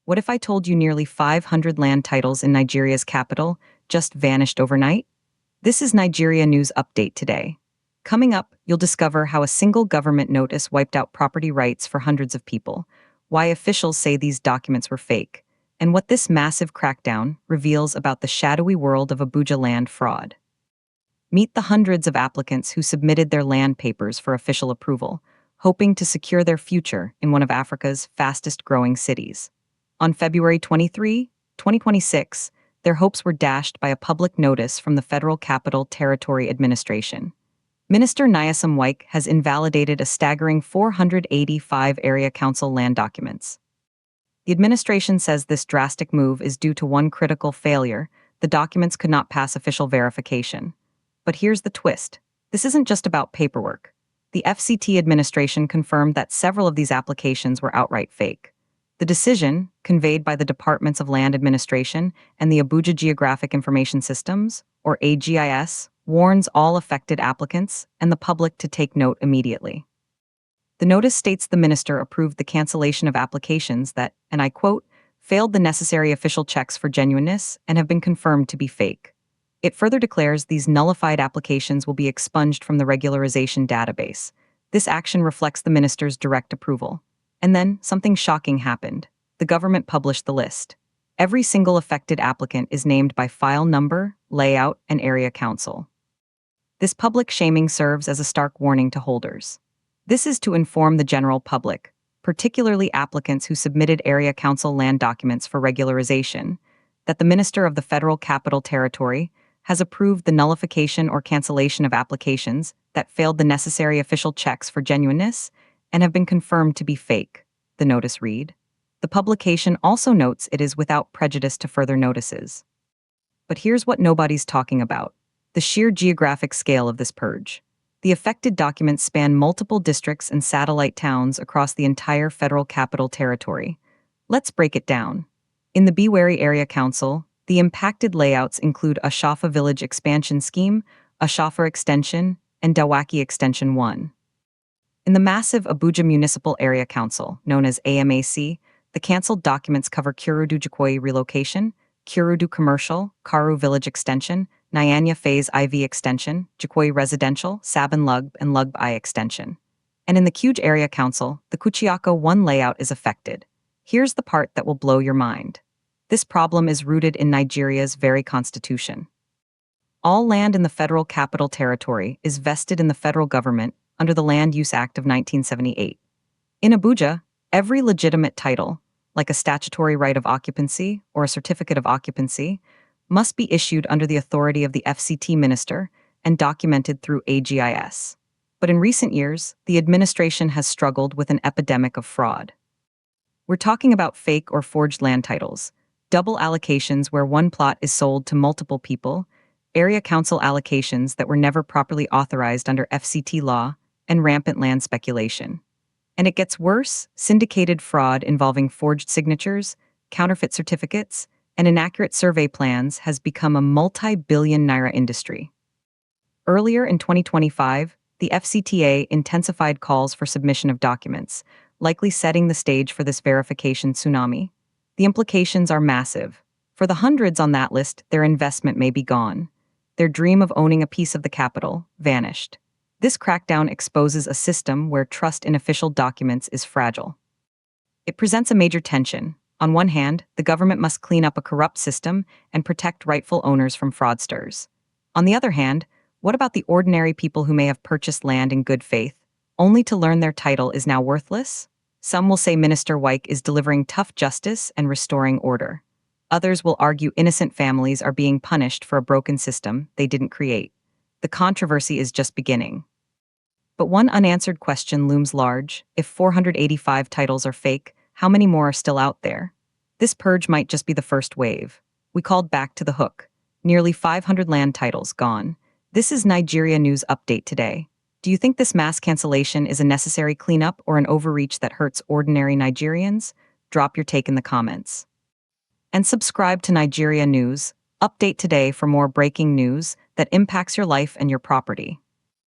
What if I told you nearly 500 land titles in Nigeria's capital just vanished overnight? This is Nigeria News Update today. Coming up, you'll discover how a single government notice wiped out property rights for hundreds of people, why officials say these documents were fake, and what this massive crackdown reveals about the shadowy world of Abuja land fraud. Meet the hundreds of applicants who submitted their land papers for official approval, hoping to secure their future in one of Africa's fastest-growing cities. On February 23, 2026, their hopes were dashed by a public notice from the Federal Capital Territory Administration. Minister Nyesom Wike has invalidated a staggering 485 area council land documents. The administration says this drastic move is due to one critical failure: the documents could not pass official verification. But here's the twist: this isn't just about paperwork. The FCT administration confirmed that several of these applications were outright fake. The decision, conveyed by the Departments of Land Administration and the Abuja Geographic Information Systems, or AGIS, warns all affected applicants and the public to take note immediately. The notice states the minister approved the cancellation of applications that, and I quote, failed the necessary official checks for genuineness and have been confirmed to be fake. It further declares these nullified applications will be expunged from the regularization database. This action reflects the minister's direct approval. And then, something shocking happened. The government published the list. Every single affected applicant is named by file number, layout, and area council. This public shaming serves as a stark warning to holders. This is to inform the general public, particularly applicants who submitted area council land documents for regularization, that the Minister of the Federal Capital Territory has approved the nullification or cancellation of applications that failed the necessary official checks for genuineness and have been confirmed to be fake, the notice read. The publication also notes it is without prejudice to further notices. But here's what nobody's talking about: the sheer geographic scale of this purge. The affected documents span multiple districts and satellite towns across the entire Federal Capital Territory. Let's break it down. In the Be Wary Area Council, the impacted layouts include Ashafa Village Expansion Scheme, Ashafa Extension, and Dawaki Extension 1. In the massive Abuja Municipal Area Council, known as AMAC, the cancelled documents cover Kurudu Jikoi Relocation, Kurudu Commercial, Karu Village Extension, Nyanya Phase IV Extension, Jikoi Residential, Sabin Lugb, and Lugb I Extension. And in the Kuj Area Council, the Kuchiako 1 layout is affected. Here's the part that will blow your mind. This problem is rooted in Nigeria's very constitution. All land in the Federal Capital Territory is vested in the federal government under the Land Use Act of 1978. In Abuja, every legitimate title, like a statutory right of occupancy or a certificate of occupancy, must be issued under the authority of the FCT minister and documented through AGIS. But in recent years, the administration has struggled with an epidemic of fraud. We're talking about fake or forged land titles, double allocations where one plot is sold to multiple people, area council allocations that were never properly authorized under FCT law, and rampant land speculation. And it gets worse: syndicated fraud involving forged signatures, counterfeit certificates, and inaccurate survey plans has become a multi-billion naira industry. Earlier in 2025, the FCTA intensified calls for submission of documents, likely setting the stage for this verification tsunami. The implications are massive. For the hundreds on that list, their investment may be gone. Their dream of owning a piece of the capital vanished. This crackdown exposes a system where trust in official documents is fragile. It presents a major tension. On one hand, the government must clean up a corrupt system and protect rightful owners from fraudsters. On the other hand, what about the ordinary people who may have purchased land in good faith, only to learn their title is now worthless? Some will say Minister Wike is delivering tough justice and restoring order. Others will argue innocent families are being punished for a broken system they didn't create. The controversy is just beginning. But one unanswered question looms large: if 485 titles are fake, how many more are still out there? This purge might just be the first wave. We called back to the hook. Nearly 500 land titles gone. This is Nigeria News Update today. Do you think this mass cancellation is a necessary cleanup or an overreach that hurts ordinary Nigerians? Drop your take in the comments. And subscribe to Nigeria News Update today for more breaking news that impacts your life and your property.